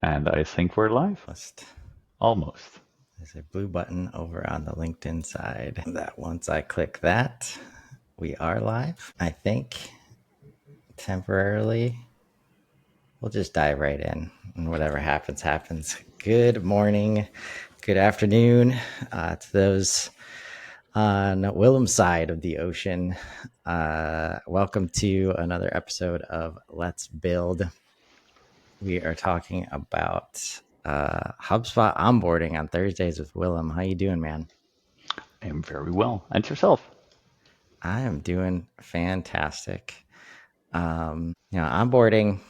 And I think we're live. Almost. Almost. There's a blue button over on the LinkedIn side that once I click that, we are live. I think temporarily we'll just dive right in and whatever happens, happens. Good morning, good afternoon to those on Willem's side of the ocean. Welcome to another episode of Let's Build. We are talking about HubSpot onboarding on Thursdays with Willem. How you doing, man? I am very well. And yourself? I am doing fantastic. Onboarding,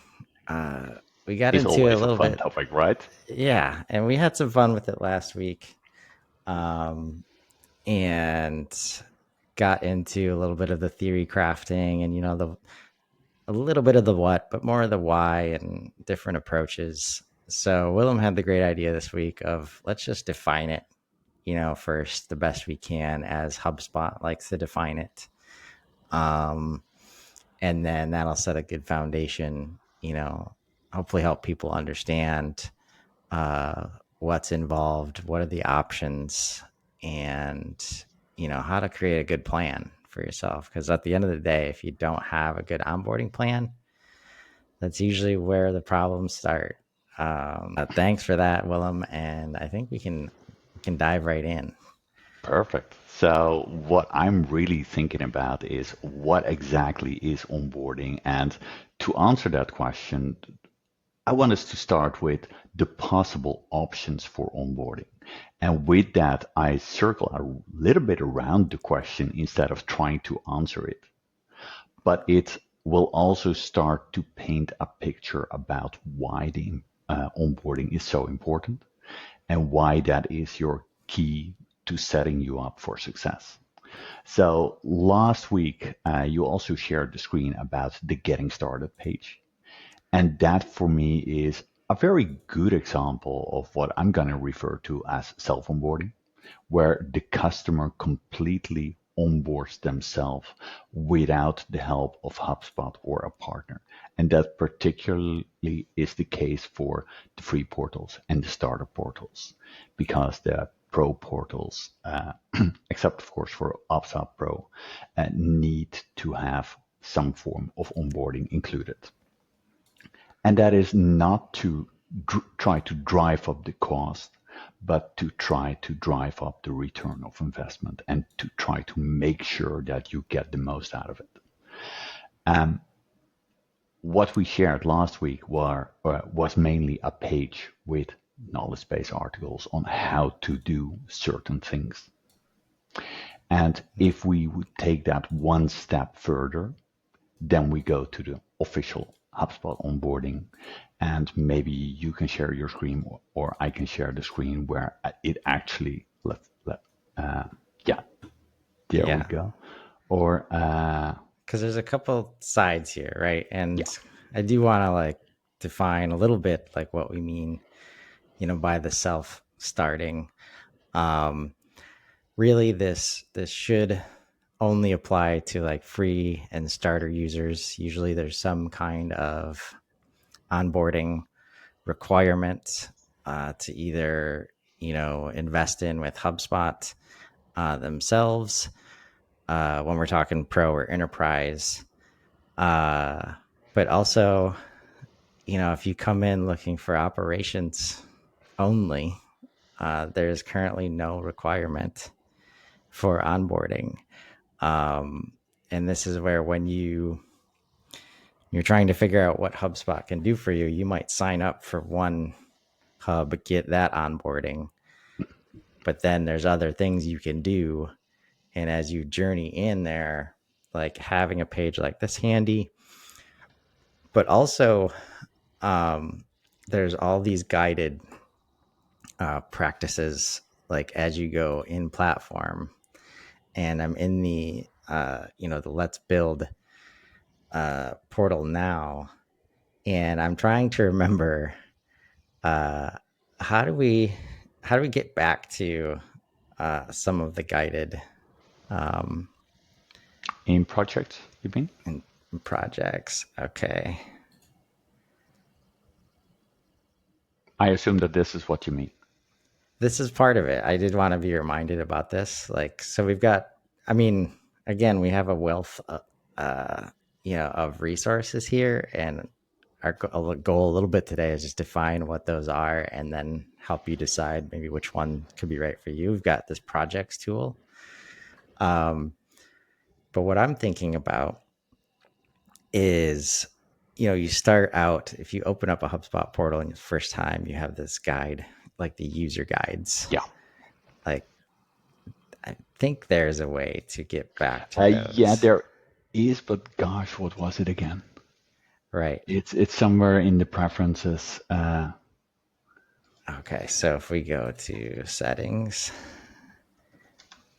we got Is into a always a little fun bit. topic, right? Yeah, and we had some fun with it last week. Um, and got into a little bit of the theory crafting and, a little bit of the what, but more of the why and different approaches. So Willem had the great idea this week of let's just define it, first the best we can as HubSpot likes to define it. Um, and then that'll set a good foundation, hopefully help people understand what's involved, what are the options, and how to create a good plan for yourself. Because at the end of the day, if you don't have a good onboarding plan, that's usually where the problems start. Thanks for that, Willem, and I think we can dive right in. Perfect. So, what I'm really thinking about is what exactly is onboarding? And to answer that question, I want us to start with the possible options for onboarding. And with that, I circle a little bit around the question instead of trying to answer it. But it will also start to paint a picture about why the onboarding is so important and why that is your key to setting you up for success. So last week, you also shared the screen about the getting started page. And that for me is a very good example of what I'm going to refer to as self-onboarding, where the customer completely onboards themselves without the help of HubSpot or a partner. And that particularly is the case for the free portals and the starter portals, because the pro portals, except of course for HubSpot Pro, need to have some form of onboarding included. And that is not to try to drive up the cost, but to try to drive up the return of investment and to try to make sure that you get the most out of it. What we shared last week was mainly a page with knowledge base articles on how to do certain things. And if we would take that one step further, then we go to the official HubSpot onboarding, and maybe you can share your screen or I can share the screen where it actually yeah, there we Yeah, go. Or because there's a couple sides here, right? And yeah, I do want to define a little bit like what we mean, by the self starting. Um, Really, this should only apply to free and starter users. Usually, there's some kind of onboarding requirement to either invest in with HubSpot themselves when we're talking pro or enterprise. But also, if you come in looking for operations only, there's currently no requirement for onboarding. Um, and this is where when you're trying to figure out what HubSpot can do for you, you might sign up for one hub, get that onboarding, but then there's other things you can do. And as you journey in there, like having a page like this handy, but also there's all these guided practices like as you go in platform. And I'm in the Let's Build portal now, and I'm trying to remember uh, how do we get back to some of the guided um, in projects, you mean? in projects. Okay, I assume that this is what you mean. This is part of it. I did want to be reminded about this. Like, so we've got, I mean, again, we have a wealth, uh, of resources here, and our goal a little bit today is just define what those are, and then help you decide maybe which one could be right for you. We've got this projects tool, um, but what I'm thinking about is, you start out, if you open up a HubSpot portal and the first time you have this guide, like the user guides, Yeah. like I think there's a way to get back to Yeah, those. there is, but gosh, what was it again? Right. It's somewhere in the preferences. Okay. So if we go to settings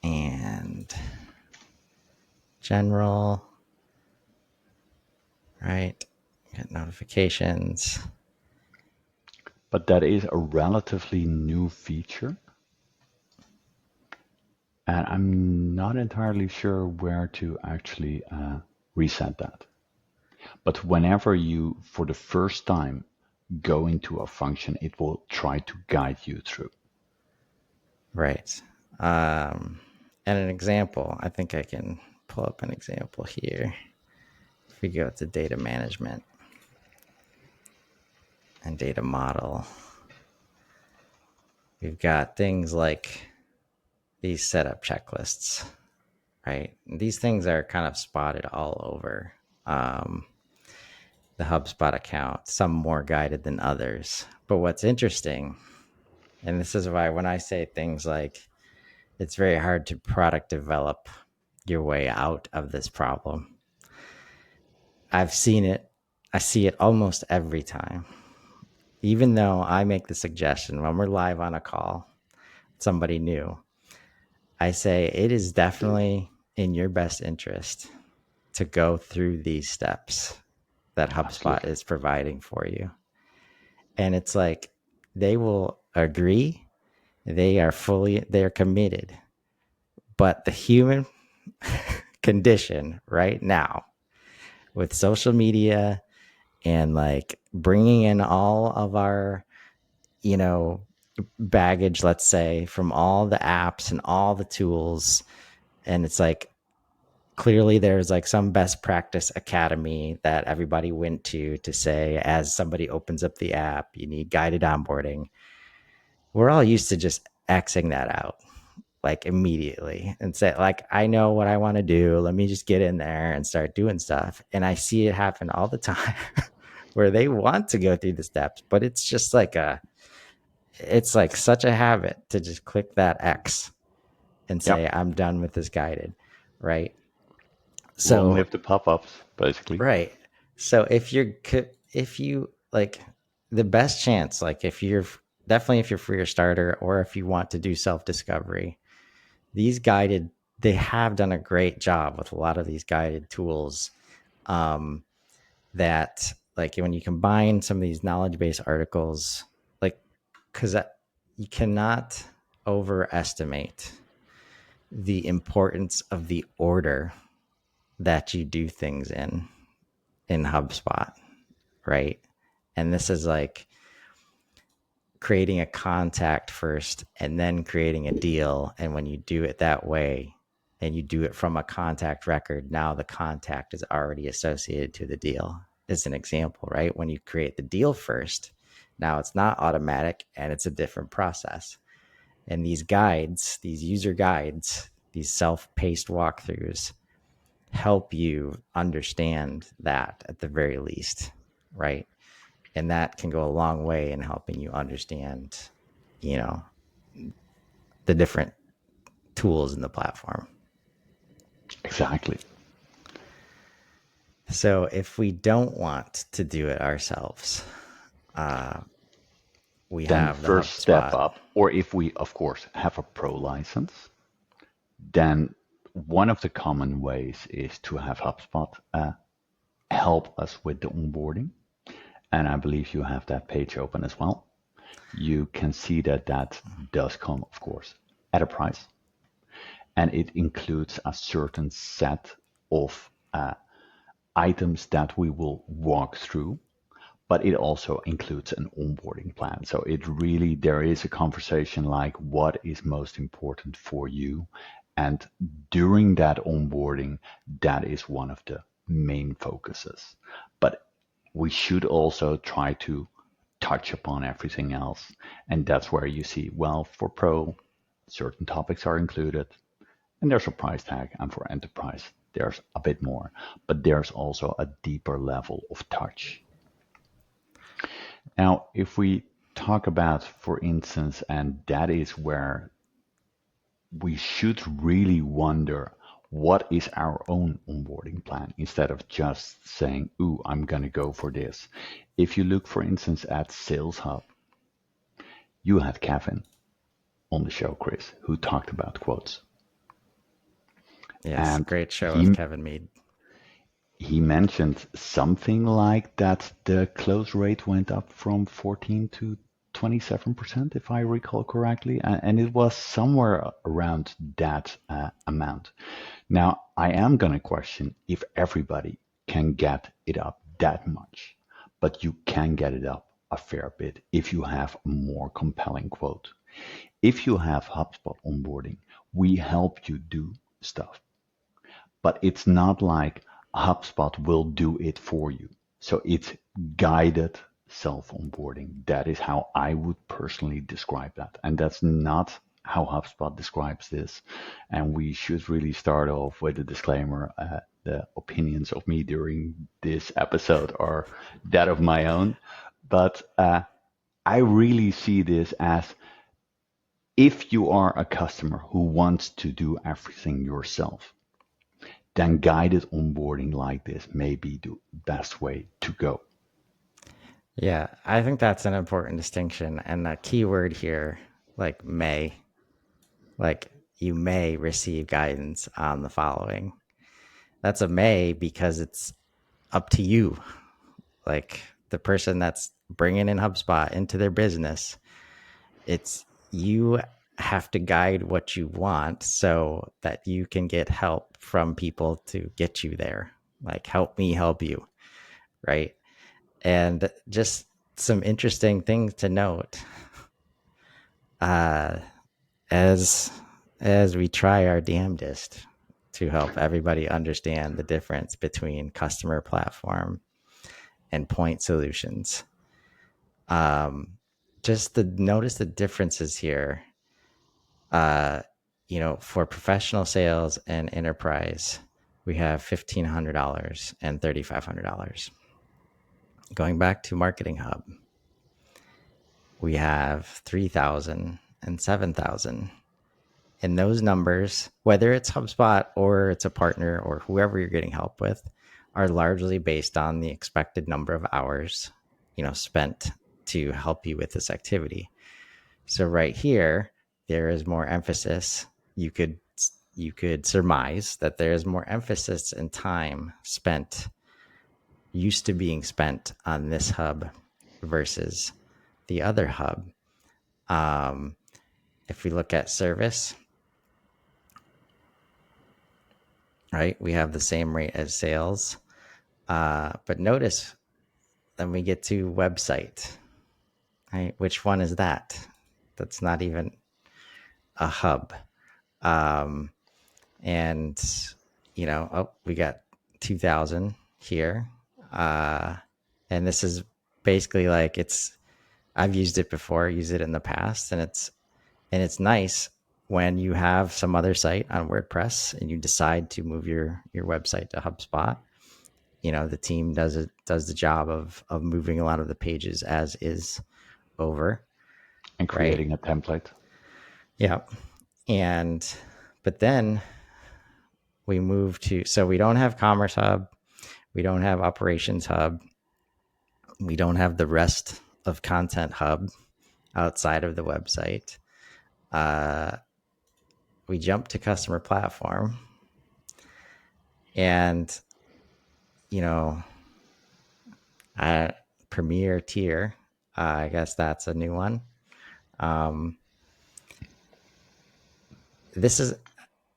and general, right? Get notifications. But that is a relatively new feature, and I'm not entirely sure where to actually reset that. But whenever you, for the first time, go into a function, it will try to guide you through. Right. Um, and an example, I think I can pull up an example here. If we go to data management and data model, we've got things like these setup checklists, right? These things are kind of spotted all over um, the HubSpot account, some more guided than others. But what's interesting, and this is why when I say things like it's very hard to product develop your way out of this problem, I've seen it. I see it almost every time. Even though I make the suggestion when we're live on a call, somebody new, I say it is definitely in your best interest to go through these steps that HubSpot Absolutely. is providing for you. And it's like they will agree, they're committed. But the human condition right now with social media and like bringing in all of our, you know, baggage, let's say, from all the apps and all the tools. And it's like, clearly there's like some best practice academy that everybody went to say, as somebody opens up the app, you need guided onboarding. We're all used to just Xing that out like immediately and say, like, I know what I want to do. Let me just get in there and start doing stuff. And I see it happen all the time where they want to go through the steps, but it's just like it's like such a habit to just click that X and Yeah. say, I'm done with this guided. Right. Long So live the pop-ups, basically. right. So if you like the best chance, like if you're definitely if you're for your starter or if you want to do self discovery, these guided, they have done a great job with a lot of these guided tools. Um, that like when you combine some of these knowledge based articles, like because you cannot overestimate the importance of the order that you do things in HubSpot, right? And this is like creating a contact first and then creating a deal. And when you do it that way and you do it from a contact record, now the contact is already associated to the deal. As an example, right? When you create the deal first, now it's not automatic and it's a different process. And these guides, these user guides, these self-paced walkthroughs help you understand that at the very least, right? And that can go a long way in helping you understand, you know, the different tools in the platform. Exactly. So if we don't want to do it ourselves, uh, we Then have the first step HubSpot. up, or if we, of course, have a pro license, then one of the common ways is to have HubSpot help us with the onboarding. And I believe you have that page open as well. You can see that that does come, of course, at a price. And it includes a certain set of items that we will walk through. but it also includes an onboarding plan. So it really, there is a conversation like what is most important for you. And during that onboarding, that is one of the main focuses. But we should also try to touch upon everything else. And that's where you see, well, for Pro, certain topics are included and there's a price tag. And for Enterprise, there's a bit more. But there's also a deeper level of touch. Now, if we talk about, for instance, and that is where we should really wonder what is our own onboarding plan instead of just saying, ooh, I'm going to go for this. If you look, for instance, at Sales Hub, you had Kevin on the show, Chris, who talked about quotes. Yes, And great show with he Kevin Mead. he mentioned something like that the close rate went up from 14 to 27%, if I recall correctly, and it was somewhere around that amount. Now, I am going to question if everybody can get it up that much, but you can get it up a fair bit if you have a more compelling quote. If you have HubSpot onboarding, we help you do stuff, but it's not like HubSpot will do it for you. So it's guided self-onboarding. That is how I would personally describe that. And that's not how HubSpot describes this. And we should really start off with a disclaimer. The opinions of me during this episode are that of my own. But I really see this as if you are a customer who wants to do everything yourself, then guided onboarding like this may be the best way to go. Yeah, I think that's an important distinction. And the key word here, like may, like you may receive guidance on the following. That's a may because it's up to you. Like the person that's bringing in HubSpot into their business, it's you have to guide what you want so that you can get help from people to get you there. Like, help me help you, right? And just some interesting things to note uh, as as we try our damnedest to help everybody understand the difference between customer platform and point solutions. Just to notice the differences here. Uh, for professional sales and enterprise, we have $1,500 and $3,500. Going back to Marketing Hub, we have 3,000 and 7,000. And those numbers, whether it's HubSpot or it's a partner or whoever you're getting help with, are largely based on the expected number of hours, spent to help you with this activity. So right here, there is more emphasis. You could surmise that there is more emphasis and time spent, used to being spent on this hub versus the other hub. If we look at service, right, we have the same rate as sales. But notice then we get to website, right? Which one is that? That's not even a hub. And, we got 2,000 here. And this is basically like I've used it before, used it in the past, and it's nice when you have some other site on WordPress and you decide to move your website to HubSpot. The team does the job of moving a lot of the pages as is over, And right? creating a template. Yeah. But then we move so we don't have Commerce Hub, we don't have Operations Hub, we don't have the rest of Content Hub outside of the website. We jump to Customer Platform, and Premier Tier, I guess that's a new one.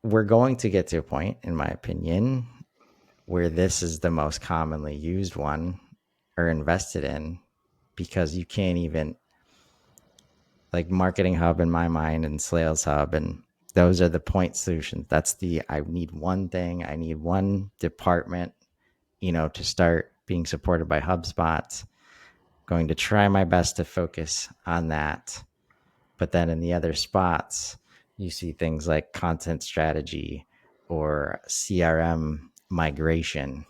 We're going to get to a point, in my opinion, where this is the most commonly used one, are invested in, because you can't even, like Marketing Hub in my mind and Sales Hub, and those are the point solutions. That's the, I need one thing, I need one department, to start being supported by HubSpot. Going to try my best to focus on that. But then in the other spots, you see things like content strategy or CRM migration,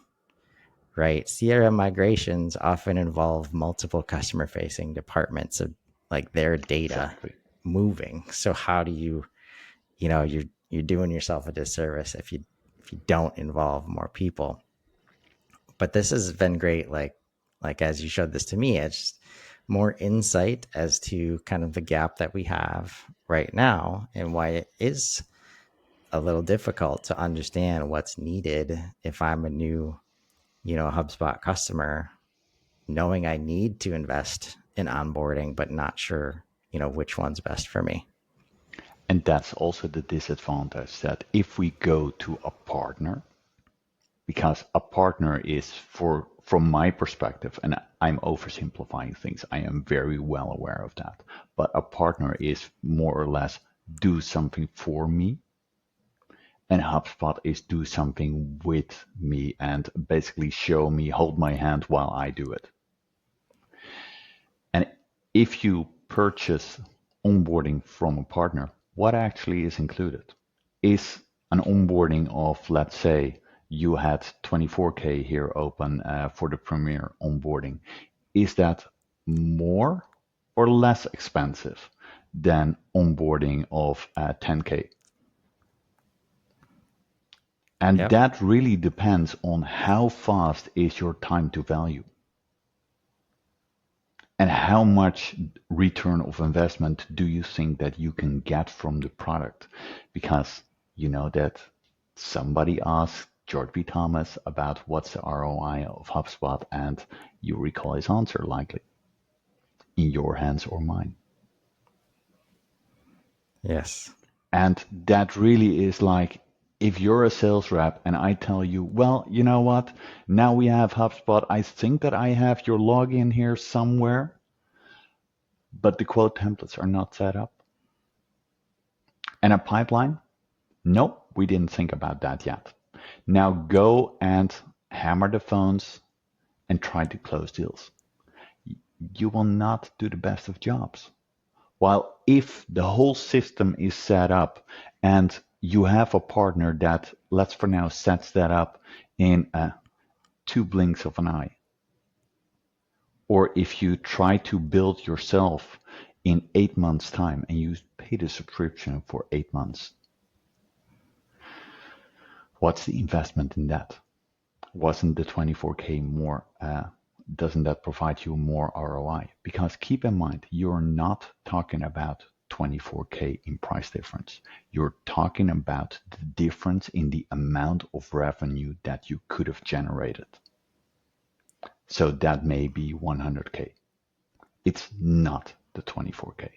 right? CRM migrations often involve multiple customer facing departments of like their data Exactly. moving. So how do you, you're doing yourself a disservice if you don't involve more people. But this has been great. Like as you showed this to me, it's more insight as to kind of the gap that we have right now and why it is a little difficult to understand what's needed if I'm a new, HubSpot customer, knowing I need to invest in onboarding, but not sure, which one's best for me. And that's also the disadvantage that if we go to a partner, because a partner is from my perspective, and I'm oversimplifying things, I am very well aware of that, but a partner is more or less do something for me, and HubSpot is do something with me and basically show me, hold my hand while I do it. And if you purchase onboarding from a partner, what actually is included? Is an onboarding of, let's say, you had 24K here open for the Premier onboarding. Is that more or less expensive than onboarding of 10K? And Yep. that really depends on how fast is your time to value and how much return of investment do you think that you can get from the product? Because you know that somebody asked George B. Thomas about what's the ROI of HubSpot, and you recall his answer likely in your hands or mine. Yes. And that really is like if you're a sales rep and I tell you, well, you know what? Now we have HubSpot. I think that I have your login here somewhere, but the quote templates are not set up. And a pipeline? Nope, we didn't think about that yet. Now go and hammer the phones and try to close deals. You will not do the best of jobs. While if the whole system is set up and you have a partner that, let's for now, sets that up in two blinks of an eye, or if you try to build yourself in 8 months' time and you pay the subscription for 8 months, what's the investment in that? Wasn't the 24K more? Doesn't that provide you more ROI? Because keep in mind, you're not talking about 24K in price difference. You're talking about the difference in the amount of revenue that you could have generated. So that may be 100K. It's not the 24K.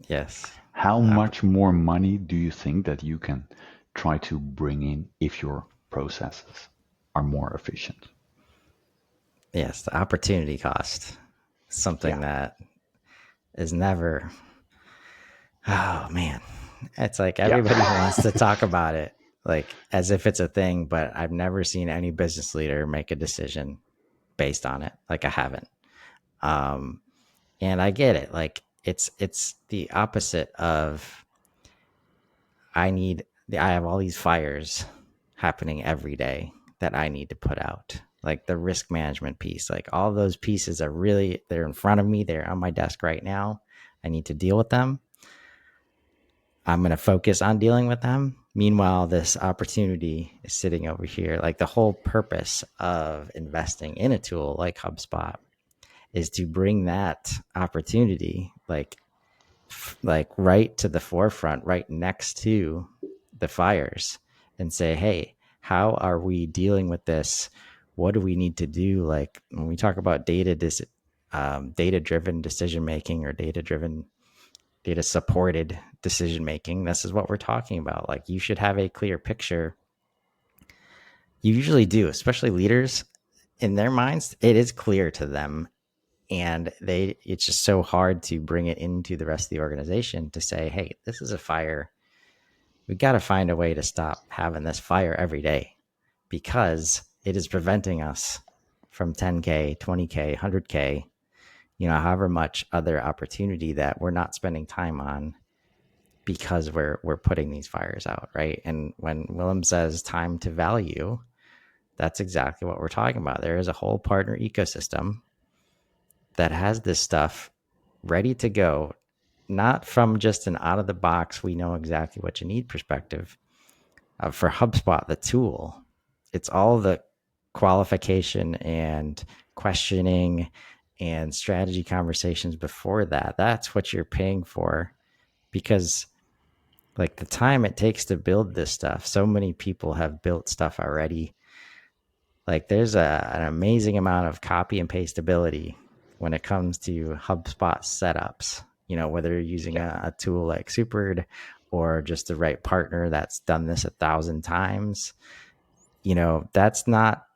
Yes. How much more money do you think that you can try to bring in if your processes are more efficient? Yes. The opportunity cost, something Yeah. that is never, oh man, it's like Yeah. everybody wants to talk about it like as if it's a thing, but I've never seen any business leader make a decision based on it. Like I haven't. Um, and I get it. Like it's the opposite of I have all these fires happening every day that I need to put out. Like the risk management piece, like all those pieces are really, they're in front of me. They're on my desk right now. I need to deal with them. I'm going to focus on dealing with them. Meanwhile, this opportunity is sitting over here. Like the whole purpose of investing in a tool like HubSpot is to bring that opportunity like right to the forefront, right next to the fires, and say, hey, how are we dealing with this? What do we need to do? Like when we talk about data driven decision making or data supported decision making, this is what we're talking about. Like you should have a clear picture. You usually do, especially leaders. in their minds, it is clear to them. And it's just so hard to bring it into the rest of the organization to say, hey, this is a fire. We got to find a way to stop having this fire every day because it is preventing us from 10K, 20K, 100K, however much other opportunity that we're not spending time on because we're putting these fires out, right? And when Willem says time to value, that's exactly what we're talking about. There is a whole partner ecosystem that has this stuff ready to go, not from just an out of the box, we know exactly what you need perspective. For HubSpot, the tool, it's all the qualification and questioning and strategy conversations before that. That's what you're paying for because like the time it takes to build this stuff, so many people have built stuff already. Like there's an amazing amount of copy and paste ability when it comes to HubSpot setups, whether you're using Yeah. a tool like Supered or just the right partner that's done this 1,000 times. That's not,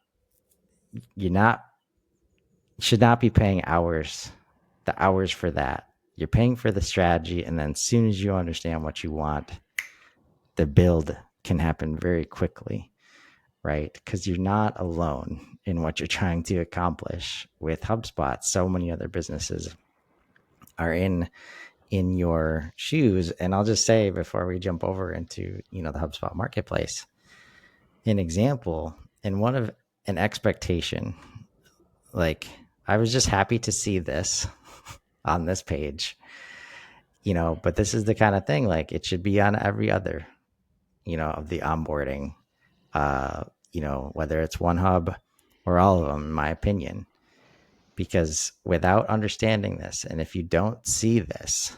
you're not, should not be paying the hours for that. You're paying for the strategy. And then as soon as you understand what you want, the build can happen very quickly, right? Because you're not alone in what you're trying to accomplish with HubSpot. So many other businesses are in your shoes. And I'll just say before we jump over into, the HubSpot marketplace, an example and one of an expectation, like I was just happy to see this on this page, but this is the kind of thing like it should be on every other, of the onboarding, whether it's one hub or all of them, in my opinion, because without understanding this, and if you don't see this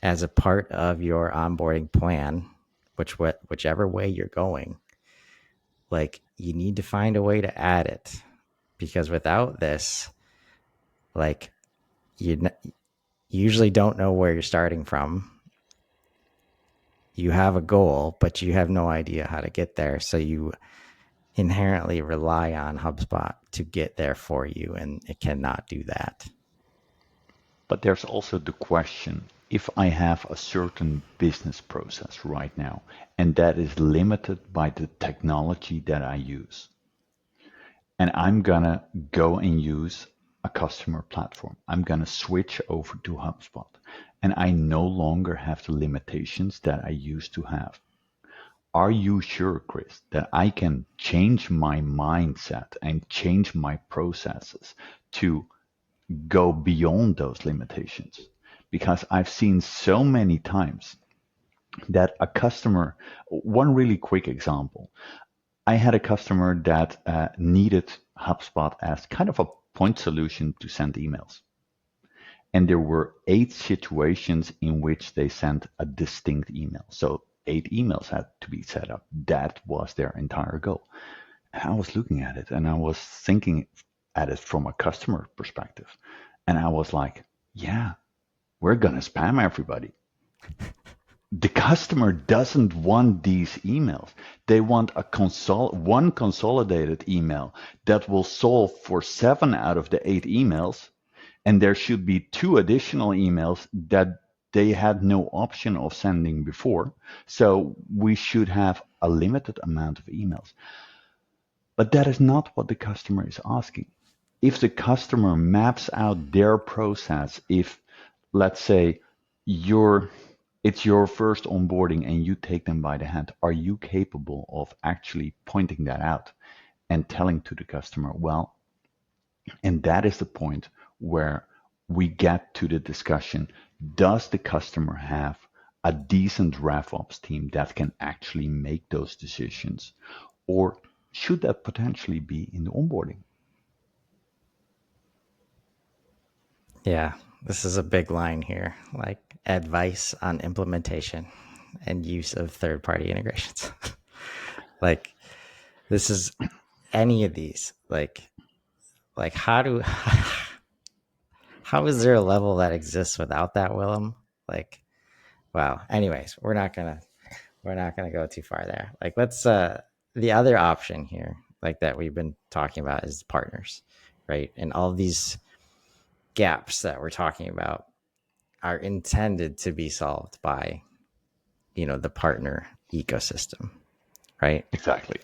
as a part of your onboarding plan, whichever way you're going, like you need to find a way to add it because without this, like you usually don't know where you're starting from. You have a goal, but you have no idea how to get there. So you inherently rely on HubSpot to get there for you, and it cannot do that. But there's also the question, if I have a certain business process right now, and that is limited by the technology that I use, and I'm gonna go and use a customer platform. I'm gonna switch over to HubSpot, and I no longer have the limitations that I used to have. Are you sure, Chris, that I can change my mindset and change my processes to go beyond those limitations? Because I've seen so many times that a customer, one really quick example, I had a customer that needed HubSpot as kind of a point solution to send emails. And there were 8 situations in which they sent a distinct email. So 8 emails had to be set up. That was their entire goal. And I was looking at it and I was thinking at it from a customer perspective. And I was like, yeah, we're going to spam everybody. The customer doesn't want these emails. They want one consolidated email that will solve for 7 out of the 8 emails, and there should be 2 additional emails that they had no option of sending before. So we should have a limited amount of emails. But that is not what the customer is asking. If the customer maps out their process, if let's say you're it's your first onboarding and you take them by the hand, are you capable of actually pointing that out and telling to the customer, well, and that is the point where we get to the discussion, does the customer have a decent RevOps team that can actually make those decisions? Or should that potentially be in the onboarding? Yeah, this is a big line here, like advice on implementation and use of third-party integrations. Like this is any of these, like how is there a level that exists without that, Willem? Like, wow. Anyways, we're not gonna go too far there. Like let's the other option here. like that we've been talking about is partners, right? And all these gaps that we're talking about are intended to be solved by, the partner ecosystem, right? Exactly.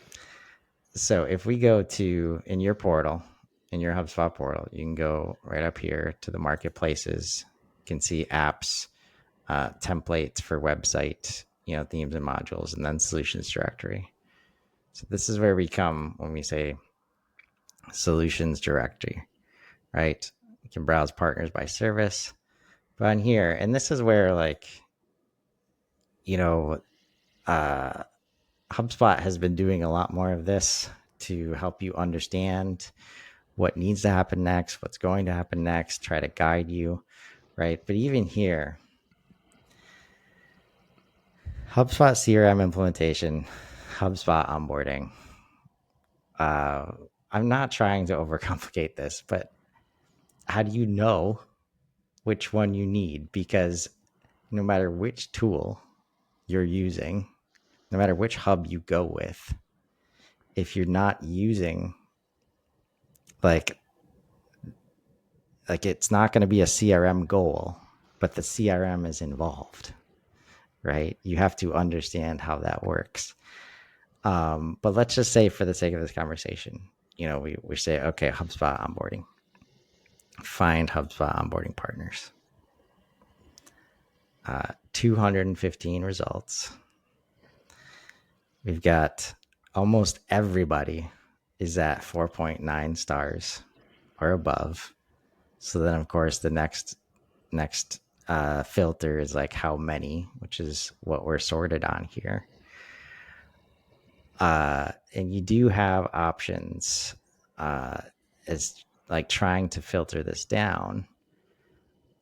So if we go to in your portal, in your HubSpot portal, you can go right up here to the marketplaces. You can see apps, templates for website, themes and modules, and then solutions directory. So this is where we come when we say solutions directory, right? You can browse partners by service. But on here, and this is where you know, uh, HubSpot has been doing a lot more of this to help you understand what needs to happen next, what's going to happen next, try to guide you, right? But even here, HubSpot CRM implementation, HubSpot onboarding. I'm not trying to overcomplicate this, but how do you know which one you need? Because no matter which tool you're using, no matter which hub you go with, if you're not using like it's not going to be a CRM goal, but the CRM is involved, right? You have to understand how that works. But let's just say, for the sake of this conversation, we say, okay, HubSpot onboarding, find HubSpot onboarding partners. 215 results. We've got almost everybody is at 4.9 stars or above. So then, of course, the next filter is like how many, which is what we're sorted on here. And you do have options as like trying to filter this down.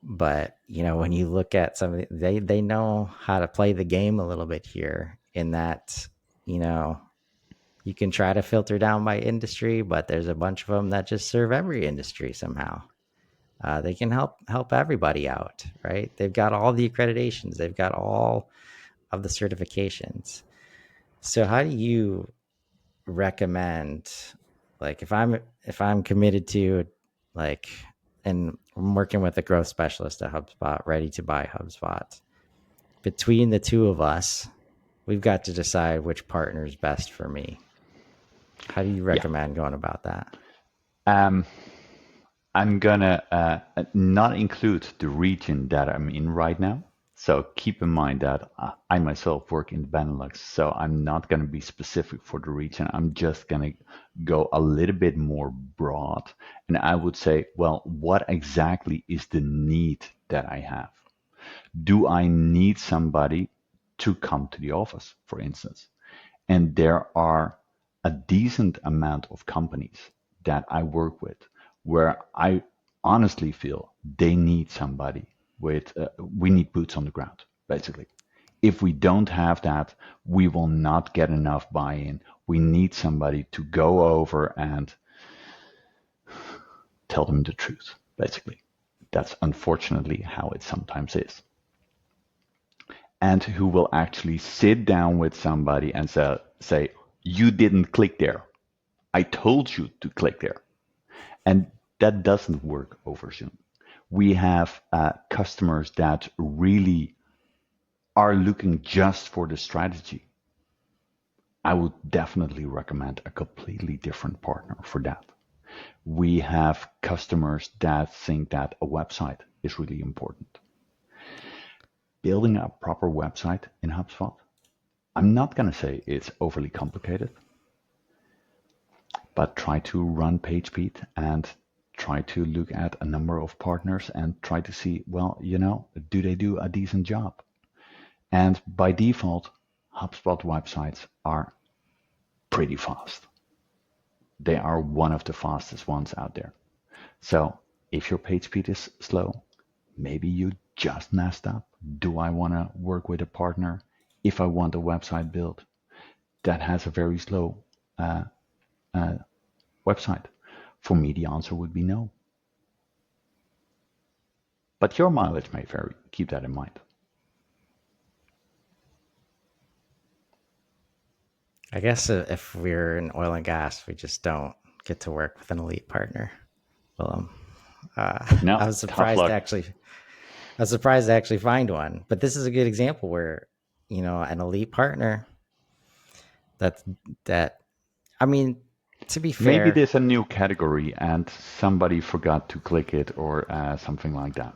But when you look at some of they know how to play the game a little bit here, in that you can try to filter down by industry, but there's a bunch of them that just serve every industry somehow. They can help everybody out, right? They've got all the accreditations, they've got all of the certifications. So how do you recommend, like, if I'm committed to, like, and I'm working with a growth specialist at HubSpot, ready to buy HubSpot, between the two of us, we've got to decide which partner is best for me. How do you Yeah. recommend going about that? Um, I'm gonna not include the region that I'm in right now. So keep in mind that I myself work in the Benelux, so I'm not gonna be specific for the region. I'm just gonna go a little bit more broad, and I would say, well, what exactly is the need that I have? Do I need somebody to come to the office, for instance? And there are a decent amount of companies that I work with where I honestly feel they need somebody we need boots on the ground, basically. If we don't have that, we will not get enough buy-in. We need somebody to go over and tell them the truth, basically. That's unfortunately how it sometimes is. And who will actually sit down with somebody and say, you didn't click there. I told you to click there. And that doesn't work over Zoom. We have customers that really are looking just for the strategy. I would definitely recommend a completely different partner for that. We have customers that think that a website is really important. Building a proper website in HubSpot, I'm not going to say it's overly complicated, but try to run PageSpeed and try to look at a number of partners and try to see, well, do they do a decent job? And by default, HubSpot websites are pretty fast. They are one of the fastest ones out there. So if your page speed is slow, maybe you just messed up. Do I want to work with a partner if I want a website built that has a very slow website? For me, the answer would be no. But your mileage may vary. Keep that in mind. I guess if we're in oil and gas, we just don't get to work with an elite partner. Well, I No, was tough surprised to luck. actually, I was surprised to actually find one. But this is a good example where, an elite partner that that I mean, to be Maybe fair, there's a new category and somebody forgot to click it or something like that.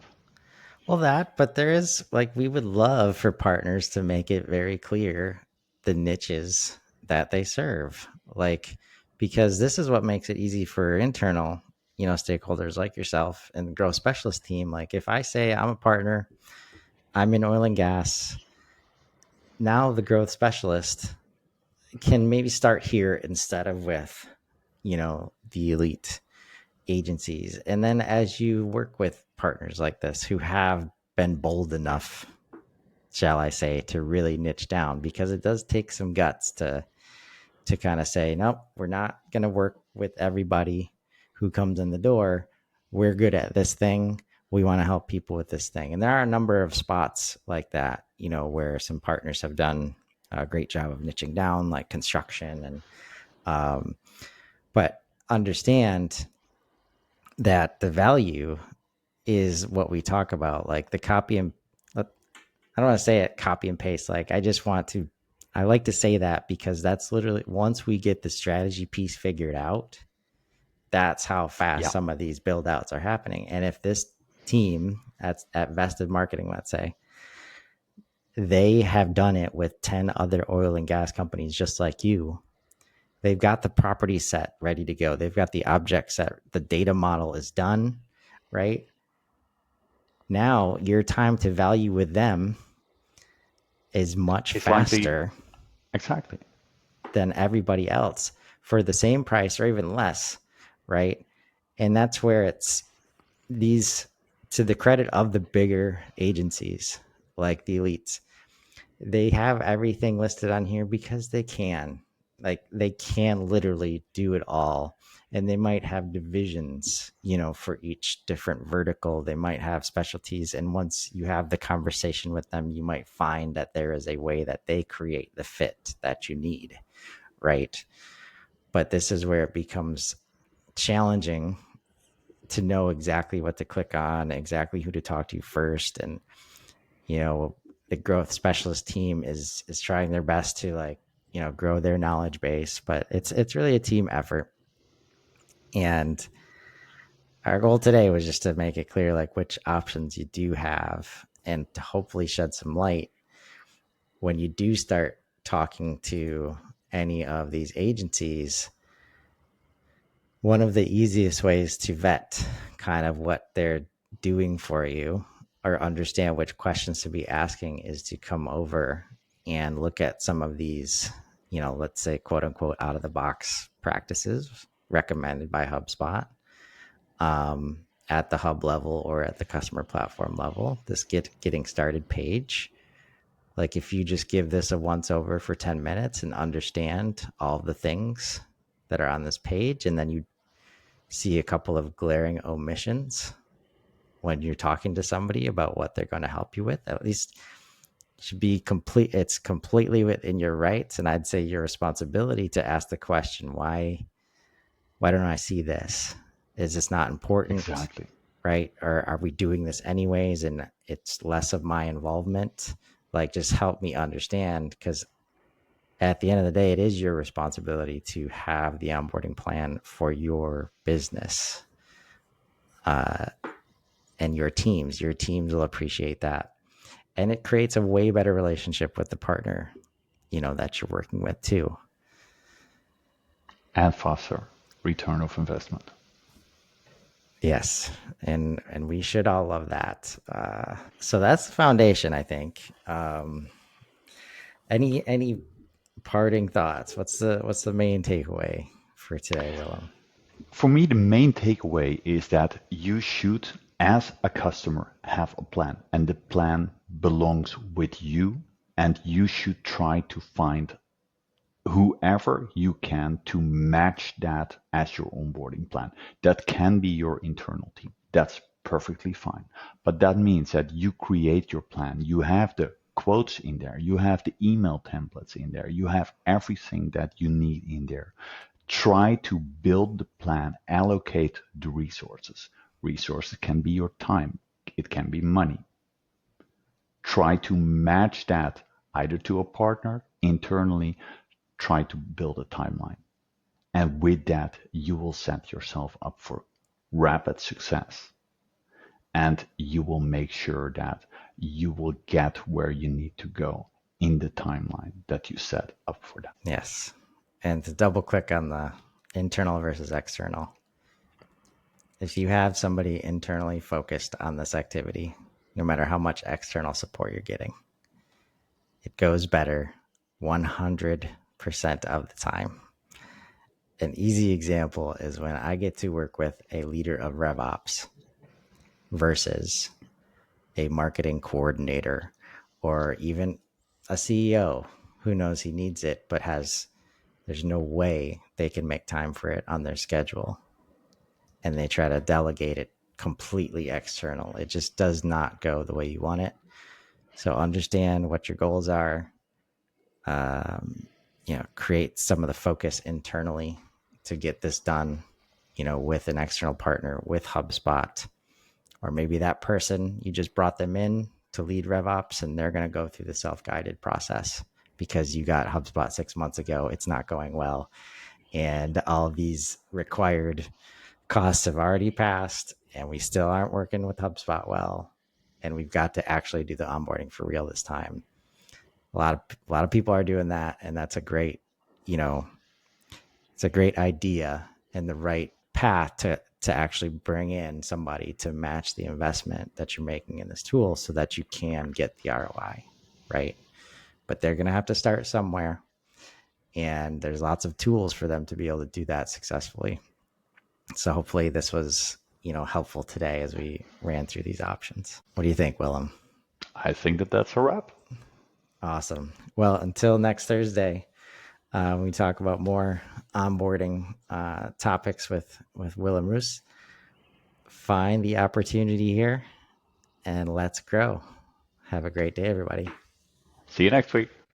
well, but there is like, we would love for partners to make it very clear the niches that they serve. Like, because this is what makes it easy for internal, stakeholders like yourself and the growth specialist team. Like, if I say I'm a partner, I'm in oil and gas, now the growth specialist can maybe start here instead of with, the elite agencies. And then as you work with partners like this who have been bold enough, shall I say, to really niche down, because it does take some guts to kind of say, nope, we're not going to work with everybody who comes in the door. We're good at this thing. We want to help people with this thing. And there are a number of spots like that, where some partners have done a great job of niching down, like construction. Um, but understand that the value is what we talk about, like the copy and I don't want to say it copy and paste. Like, I like to say that because that's literally, once we get the strategy piece figured out, that's how fast Yeah, some of these build outs are happening. And if this team at Vested Marketing, let's say, they have done it with 10 other oil and gas companies just like you, they've got the property set ready to go. They've got the object set. The data model is done, right? Now your time to value with them is much it's likely faster exactly. than everybody else for the same price or even less, right? And that's where it's these, to the credit of the bigger agencies like the elites, they have everything listed on here because they can. Like, they can literally do it all. And they might have divisions, for each different vertical. They might have specialties. And once you have the conversation with them, you might find that there is a way that they create the fit that you need, right? But this is where it becomes challenging to know exactly what to click on, exactly who to talk to first. And, you know, the growth specialist team is trying their best to, like, grow their knowledge base, but it's really a team effort. And our goal today was just to make it clear, like, which options you do have, and to hopefully shed some light when you do start talking to any of these agencies. One of the easiest ways to vet kind of what they're doing for you or understand which questions to be asking is to come over and look at some of these, let's say, quote unquote, out of the box practices recommended by HubSpot, at the hub level or at the customer platform level. This getting started page. Like, if you just give this a once over for 10 minutes and understand all the things that are on this page, and then you see a couple of glaring omissions when you're talking to somebody about what they're going to help you with, at least should be complete. It's completely within your rights, and I'd say your responsibility, to ask the question, why don't I see this? Is this not important? Exactly. Right? Or are we doing this anyways and it's less of my involvement? Like, just help me understand, because at the end of the day, it is your responsibility to have the onboarding plan for your business, and your teams. Your teams will appreciate that. And it creates a way better relationship with the partner, that you're working with too. And faster return of investment. Yes. And we should all love that. So that's the foundation, I think. Any parting thoughts? What's the main takeaway for today, Willem? For me, the main takeaway is that you should, as a customer, have a plan, and the plan belongs with you, and you should try to find whoever you can to match that as your onboarding plan. That can be your internal team. That's perfectly fine. But that means that you create your plan. You have the quotes in there, you have the email templates in there, you have everything that you need in there. Try to build the plan, allocate the resources. Resources can be your time, it can be money. Try to match that either to a partner, internally, try to build a timeline. And with that, you will set yourself up for rapid success. And you will make sure that you will get where you need to go in the timeline that you set up for that. Yes. And to double click on the internal versus external, if you have somebody internally focused on this activity, no matter how much external support you're getting, it goes better 100% of the time. An easy example is when I get to work with a leader of RevOps versus a marketing coordinator or even a CEO who knows he needs it, but there's no way they can make time for it on their schedule. And they try to delegate it completely external. It just does not go the way you want it. So understand what your goals are. Create some of the focus internally to get this done, with an external partner, with HubSpot, or maybe that person, you just brought them in to lead RevOps and they're going to go through the self-guided process because you got HubSpot 6 months ago. It's not going well. And all these required costs have already passed and we still aren't working with HubSpot well. And we've got to actually do the onboarding for real this time. A lot of people are doing that. And that's a great, it's a great idea and the right path to actually bring in somebody to match the investment that you're making in this tool so that you can get the ROI, right? But they're going to have to start somewhere. And there's lots of tools for them to be able to do that successfully. So hopefully this was, helpful today as we ran through these options. What do you think, Willem? I think that that's a wrap. Awesome. Well, until next Thursday, we talk about more onboarding topics with Willem Roos. Find the opportunity here and let's grow. Have a great day, everybody. See you next week.